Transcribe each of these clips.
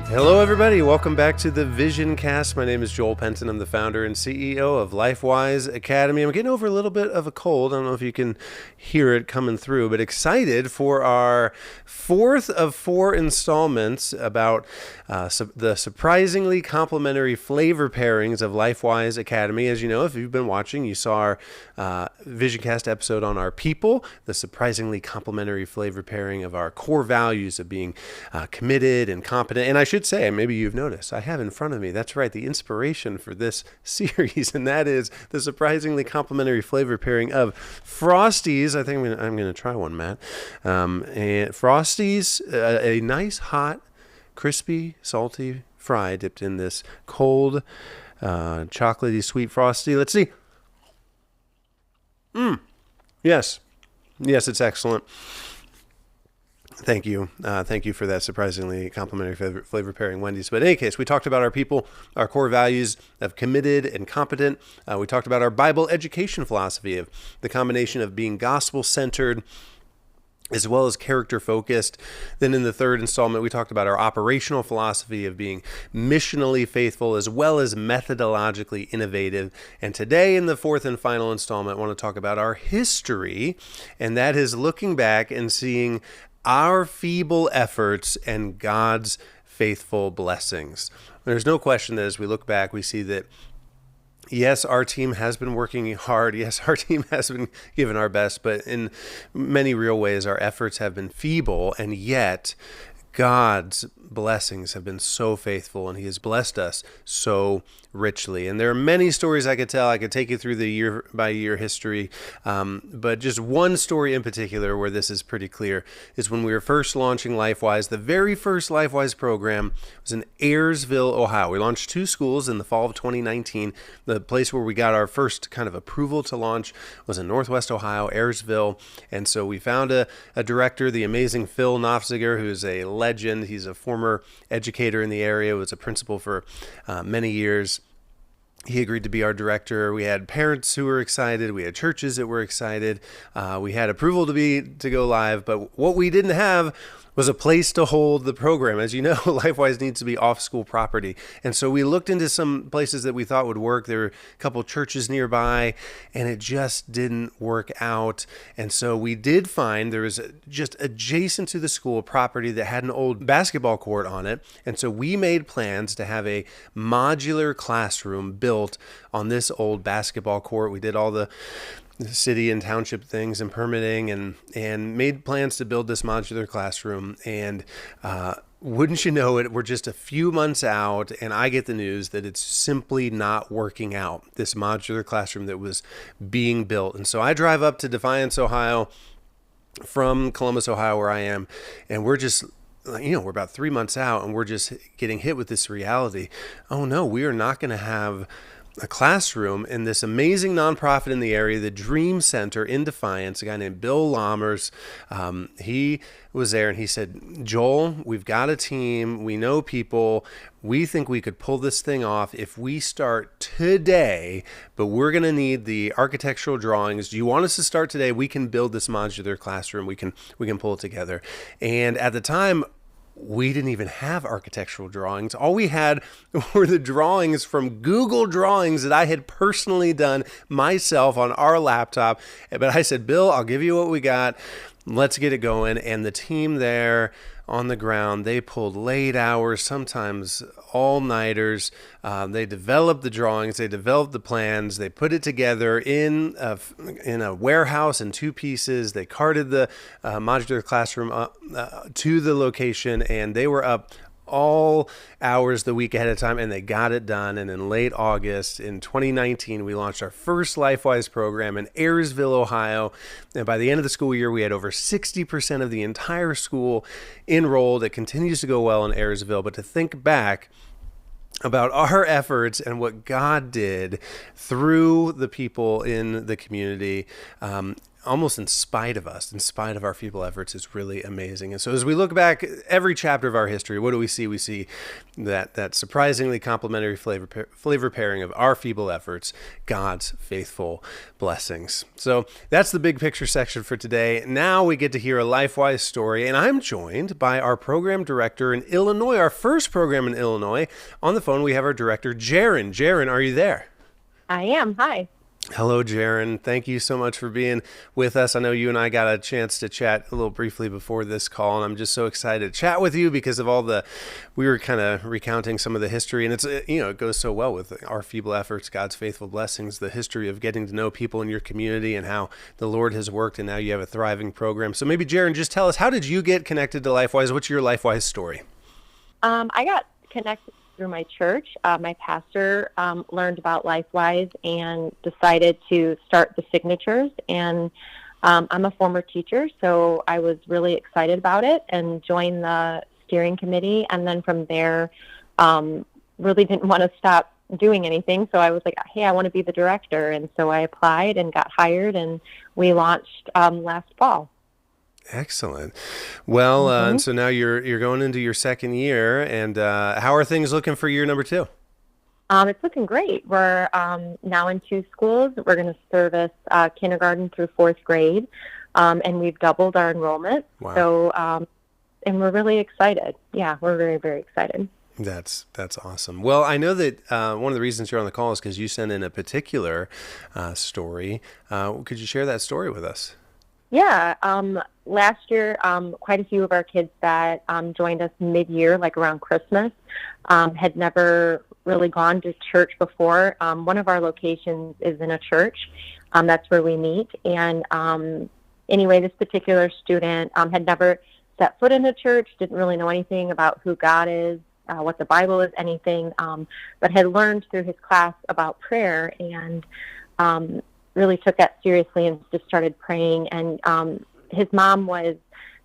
Hello, everybody. Welcome back to the Vision Cast. My name is Joel Penton. I'm the founder and CEO of LifeWise Academy. I'm getting over a little bit of a cold. I don't know if you can hear it coming through, but excited for our fourth of four installments about the surprisingly complementary flavor pairings of LifeWise Academy. As you know, if you've been watching, you saw our Vision Cast episode on our people, the surprisingly complementary flavor pairing of our core values of being committed and competent. And I should say, maybe you've noticed, I have in front of me, that's right, the inspiration for this series, and that is the surprisingly complementary flavor pairing of Frosties. I think I'm going to try one, Matt. And Frosties, a nice, hot, crispy, salty fry dipped in this cold, chocolatey, sweet Frosty. Let's see. Yes, it's excellent. Thank you. Thank you for that surprisingly complimentary flavor pairing, Wendy's. But in any case, we talked about our people, our core values of committed and competent. We talked about our Bible education philosophy of the combination of being gospel-centered as well as character-focused. Then in the third installment, we talked about our operational philosophy of being missionally faithful as well as methodologically innovative. And today in the fourth and final installment, I want to talk about our history, and that is looking back and seeing our feeble efforts and God's faithful blessings. There's no question that as we look back, we see that yes, our team has been working hard. Yes, our team has been giving our best, but in many real ways, our efforts have been feeble, and yet God's blessings have been so faithful, and He has blessed us so richly. And there are many stories I could tell. I could take you through the year-by-year history, but just one story in particular where this is pretty clear is when we were first launching LifeWise. The very first LifeWise program was in Ayersville, Ohio. We launched two schools in the fall of 2019. The place where we got our first kind of approval to launch was in Northwest Ohio, Ayersville. And so we found a director, the amazing Phil Nofziger, who's a legend. He's a former educator in the area, was a principal for many years. He agreed to be our director. We had parents who were excited. We had churches that were excited. We had approval to go live, but what we didn't have was a place to hold the program. As you know, LifeWise needs to be off-school property. And so we looked into some places that we thought would work. There were a couple churches nearby, and it just didn't work out. And so we did find there was just adjacent to the school a property that had an old basketball court on it. And so we made plans to have a modular classroom built on this old basketball court. We did all the city and township things and permitting and made plans to build this modular classroom. And wouldn't you know it, we're just a few months out and I get the news that it's simply not working out, this modular classroom that was being built. And so I drive up to Defiance, Ohio from Columbus, Ohio, where I am, and we're just we're about 3 months out and we're just getting hit with this reality. Oh no, we are not going to have a classroom in this amazing nonprofit in the area, the Dream Center in Defiance. A guy named Bill Lammers, he was there and he said, Joel, we've got a team. We know people. We think we could pull this thing off if we start today, but we're going to need the architectural drawings. Do you want us to start today? We can build this modular classroom. We can pull it together. And at the time, we didn't even have architectural drawings. All we had were the drawings from Google Drawings that I had personally done myself on our laptop. But I said, Bill, I'll give you what we got. Let's get it going. And the team there on the ground, they pulled late hours, sometimes all-nighters. They developed the drawings, they developed the plans, they put it together in a warehouse in two pieces. They carted the modular classroom to the location, and they were up all hours the week ahead of time, and they got it done. And in late August in 2019, we launched our first LifeWise program in Ayersville, Ohio. And by the end of the school year, we had over 60% of the entire school enrolled. It continues to go well in Ayersville, but to think back about our efforts and what God did through the people in the community, almost in spite of us, in spite of our feeble efforts, is really amazing. And so as we look back every chapter of our history, what do we see? We see that surprisingly complementary flavor pairing of our feeble efforts, God's faithful blessings. So that's the big picture section for today. Now we get to hear a LifeWise story, and I'm joined by our program director in Illinois, our first program in Illinois. On the phone, we have our director, Jaren. Jaren, are you there? I am. Hi. Hello, Jaren. Thank you so much for being with us. I know you and I got a chance to chat a little briefly before this call, and I'm just so excited to chat with you because of we were kind of recounting some of the history, and it goes so well with our feeble efforts, God's faithful blessings, the history of getting to know people in your community and how the Lord has worked, and now you have a thriving program. So maybe, Jaren, just tell us, how did you get connected to LifeWise? What's your LifeWise story? I got connected through my church. My pastor learned about LifeWise and decided to start the signatures. And I'm a former teacher, so I was really excited about it and joined the steering committee. And then from there, really didn't want to stop doing anything. So I was like, hey, I want to be the director. And so I applied and got hired, and we launched last fall. Excellent. Well, and so now you're going into your second year, and how are things looking for year number 2? It's looking great. We're now in 2 schools. We're going to service kindergarten through 4th grade, and we've doubled our enrollment. Wow. So, and we're really excited. Yeah, we're very, very excited. That's awesome. Well, I know that one of the reasons you're on the call is because you sent in a particular story. Could you share that story with us? Yeah. Last year, quite a few of our kids that joined us mid-year, like around Christmas, had never really gone to church before. One of our locations is in a church. That's where we meet. And anyway, this particular student had never set foot in a church, didn't really know anything about who God is, what the Bible is, anything, but had learned through his class about prayer and really took that seriously and just started praying. And his mom was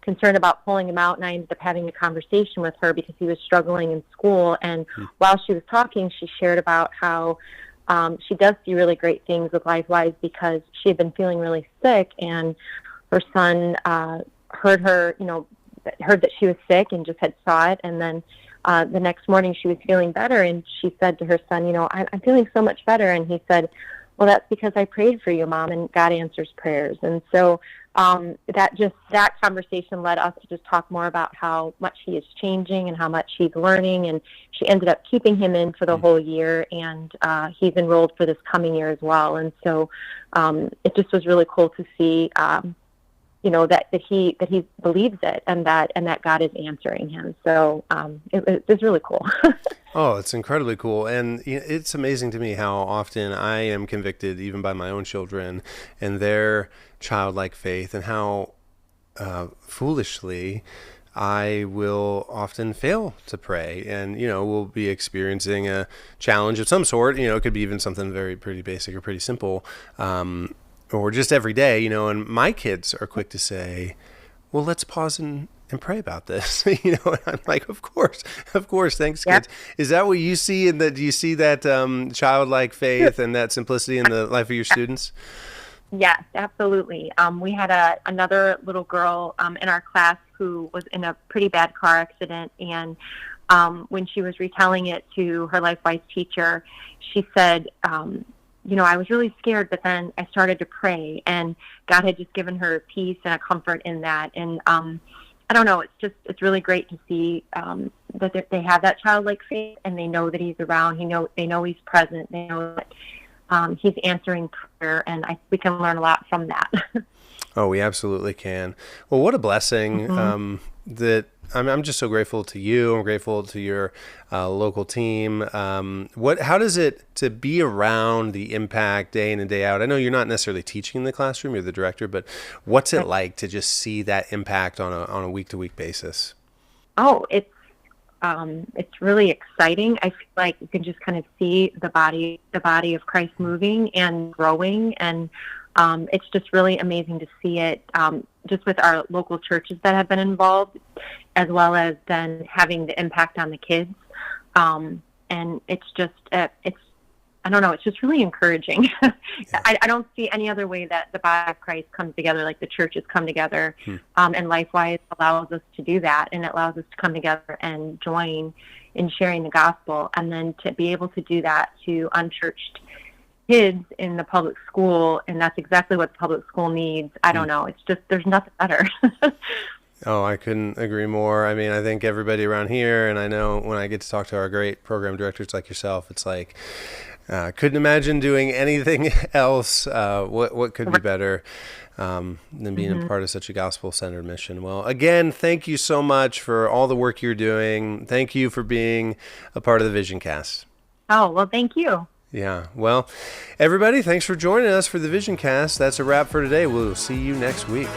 concerned about pulling him out, and I ended up having a conversation with her because he was struggling in school. And while she was talking, she shared about how she does see really great things with LifeWise because she had been feeling really sick, and her son heard that she was sick and just had saw it. And then the next morning she was feeling better, and she said to her son, I'm feeling so much better. And he said, well, that's because I prayed for you, Mom, and God answers prayers. And so that conversation led us to just talk more about how much he is changing and how much he's learning. And she ended up keeping him in for the whole year, and he's enrolled for this coming year as well. And so it just was really cool to see, that he believes it, and that God is answering him. So it was really cool. Oh, it's incredibly cool. And it's amazing to me how often I am convicted, even by my own children and their childlike faith, and how foolishly I will often fail to pray. And, we'll be experiencing a challenge of some sort. It could be even something pretty basic or pretty simple, or just every day, and my kids are quick to say, well, let's pause and pray about this. And I'm like, of course, thanks, kids. Is that what you see? And do you see that childlike faith and that simplicity in the life of your students? Yes, absolutely. We had another little girl in our class who was in a pretty bad car accident, and when she was retelling it to her LifeWise teacher, she said, I was really scared, but then I started to pray, and God had just given her peace and a comfort in that. And I don't know, it's really great to see that they have that childlike faith, and they know that he's around. They know he's present. They know that he's answering prayer, and we can learn a lot from that. Oh, we absolutely can. Well, what a blessing that I'm just so grateful to you. I'm grateful to your local team. How does it to be around the impact day in and day out? I know you're not necessarily teaching in the classroom, you're the director, but what's it like to just see that impact on a week-to-week basis? Oh, it's really exciting. I feel like you can just kind of see the body of Christ moving and growing, and it's just really amazing to see it just with our local churches that have been involved, as well as then having the impact on the kids. And it's just, I don't know, it's just really encouraging. I don't see any other way that the body of Christ comes together, like the churches come together. And LifeWise allows us to do that, and it allows us to come together and join in sharing the gospel, and then to be able to do that to unchurched kids in the public school, and that's exactly what the public school needs. I don't know. It's just, there's nothing better. Oh, I couldn't agree more. I mean, I think everybody around here, and I know when I get to talk to our great program directors like yourself, it's like, couldn't imagine doing anything else. What could be better than being a part of such a gospel-centered mission? Well, again, thank you so much for all the work you're doing. Thank you for being a part of the Vision Cast. Oh, well, thank you. Yeah. Well, everybody, thanks for joining us for the Vision Cast. That's a wrap for today. We'll see you next week.